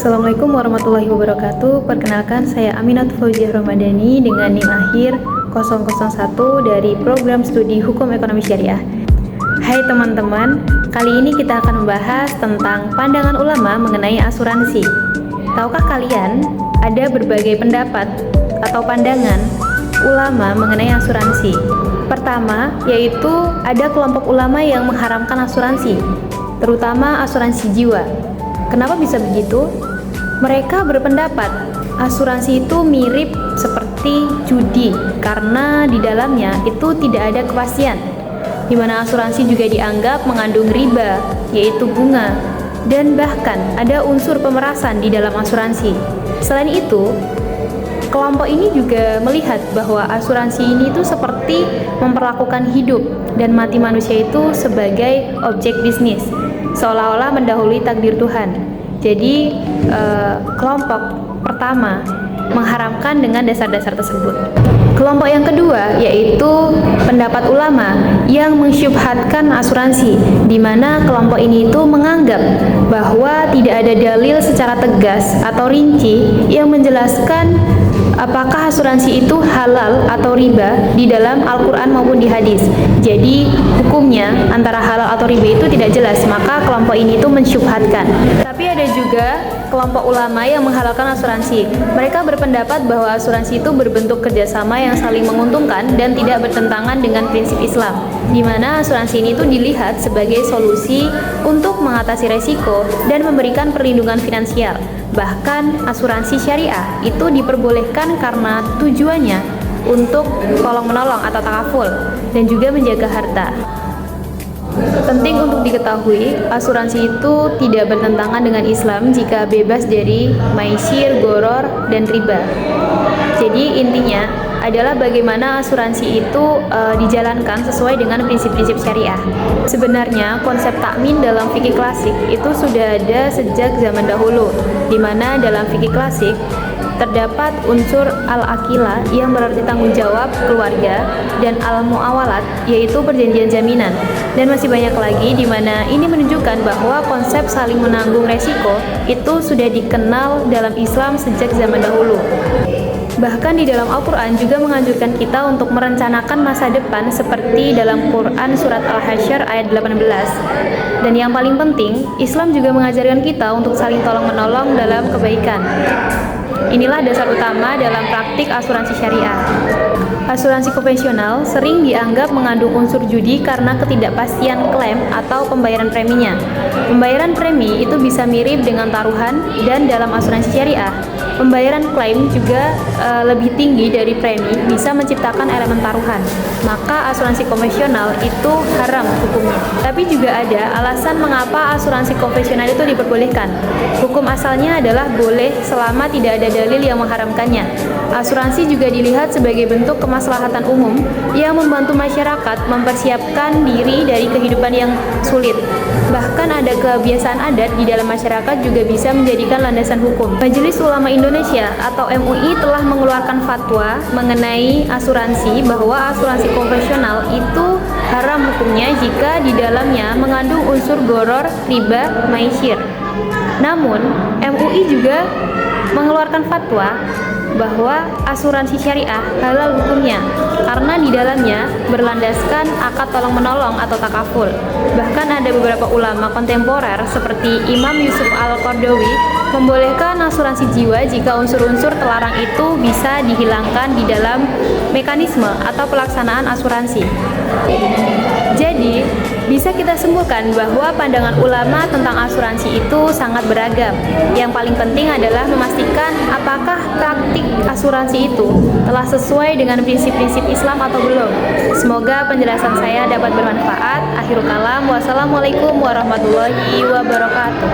Assalamualaikum warahmatullahi wabarakatuh. Perkenalkan, saya Aminat Fauziah Ramadhani dengan NIM akhir 001 dari Program Studi Hukum Ekonomi Syariah. Hai teman-teman, kali ini kita akan membahas tentang pandangan ulama mengenai asuransi. Tahukah kalian, ada berbagai pendapat atau pandangan ulama mengenai asuransi. Pertama, yaitu ada kelompok ulama yang mengharamkan asuransi, terutama asuransi jiwa. Kenapa bisa begitu? Mereka berpendapat asuransi itu mirip seperti judi karena di dalamnya itu tidak ada kepastian, di mana asuransi juga dianggap mengandung riba, yaitu bunga, dan bahkan ada unsur pemerasan di dalam asuransi. Selain itu, kelompok ini juga melihat bahwa asuransi ini itu seperti memperlakukan hidup dan mati manusia itu sebagai objek bisnis, seolah-olah mendahului takdir Tuhan. Jadi kelompok pertama mengharamkan dengan dasar-dasar tersebut. Kelompok yang kedua yaitu pendapat ulama yang mensyubhatkan asuransi, di mana kelompok ini itu menganggap bahwa tidak ada dalil secara tegas atau rinci yang menjelaskan apakah asuransi itu halal atau riba di dalam Al-Quran maupun di hadis. Jadi hukumnya antara halal atau riba itu tidak jelas, maka kelompok ini itu mensyubhatkan. Tapi ada juga kelompok ulama yang menghalalkan asuransi. Mereka berpendapat bahwa asuransi itu berbentuk kerjasama yang saling menguntungkan dan tidak bertentangan dengan prinsip Islam, di mana asuransi ini itu dilihat sebagai solusi untuk mengatasi resiko dan memberikan perlindungan finansial. Bahkan asuransi syariah itu diperbolehkan karena tujuannya untuk tolong-menolong atau takaful dan juga menjaga harta. Penting untuk diketahui, asuransi itu tidak bertentangan dengan Islam jika bebas dari maisir, goror, dan riba. Jadi intinya adalah bagaimana asuransi itu dijalankan sesuai dengan prinsip-prinsip syariah. Sebenarnya konsep takmin dalam fikih klasik itu sudah ada sejak zaman dahulu, di mana dalam fikih klasik terdapat unsur al-akilah yang berarti tanggung jawab keluarga dan al-muawalat yaitu perjanjian jaminan, dan masih banyak lagi di mana ini menunjukkan bahwa konsep saling menanggung resiko itu sudah dikenal dalam Islam sejak zaman dahulu. Bahkan di dalam Al-Quran juga menganjurkan kita untuk merencanakan masa depan seperti dalam Quran surat Al-Hasyr ayat 18. Dan yang paling penting, Islam juga mengajarkan kita untuk saling tolong-menolong dalam kebaikan. Inilah dasar utama dalam praktik asuransi syariah. Asuransi konvensional sering dianggap mengandung unsur judi karena ketidakpastian klaim atau pembayaran preminya. Pembayaran premi itu bisa mirip dengan taruhan, dan dalam asuransi syariah, pembayaran klaim juga lebih tinggi dari premi, bisa menciptakan elemen taruhan. Maka asuransi konvensional itu haram hukumnya. Tapi juga ada alasan mengapa asuransi konvensional itu diperbolehkan. Hukum asalnya adalah boleh selama tidak ada dalil yang mengharamkannya. Asuransi juga dilihat sebagai bentuk kemaslahatan umum yang membantu masyarakat mempersiapkan diri dari kehidupan yang sulit. Bahkan ada kebiasaan adat di dalam masyarakat juga bisa menjadikan landasan hukum. Majelis Ulama Indonesia atau MUI telah mengeluarkan fatwa mengenai asuransi bahwa asuransi konvensional itu haram hukumnya jika di dalamnya mengandung unsur goror, riba, maisir. Namun, MUI juga mengeluarkan fatwa bahwa asuransi syariah halal hukumnya karena di dalamnya berlandaskan akad tolong-menolong atau takaful. Bahkan ada beberapa ulama kontemporer seperti Imam Yusuf Al-Qardawi membolehkan asuransi jiwa jika unsur-unsur terlarang itu bisa dihilangkan di dalam mekanisme atau pelaksanaan asuransi. Jadi, bisa kita simpulkan bahwa pandangan ulama tentang asuransi itu sangat beragam. Yang paling penting adalah memastikan apakah praktik asuransi itu telah sesuai dengan prinsip-prinsip Islam atau belum. Semoga penjelasan saya dapat bermanfaat. Akhirul kalam, wassalamualaikum warahmatullahi wabarakatuh.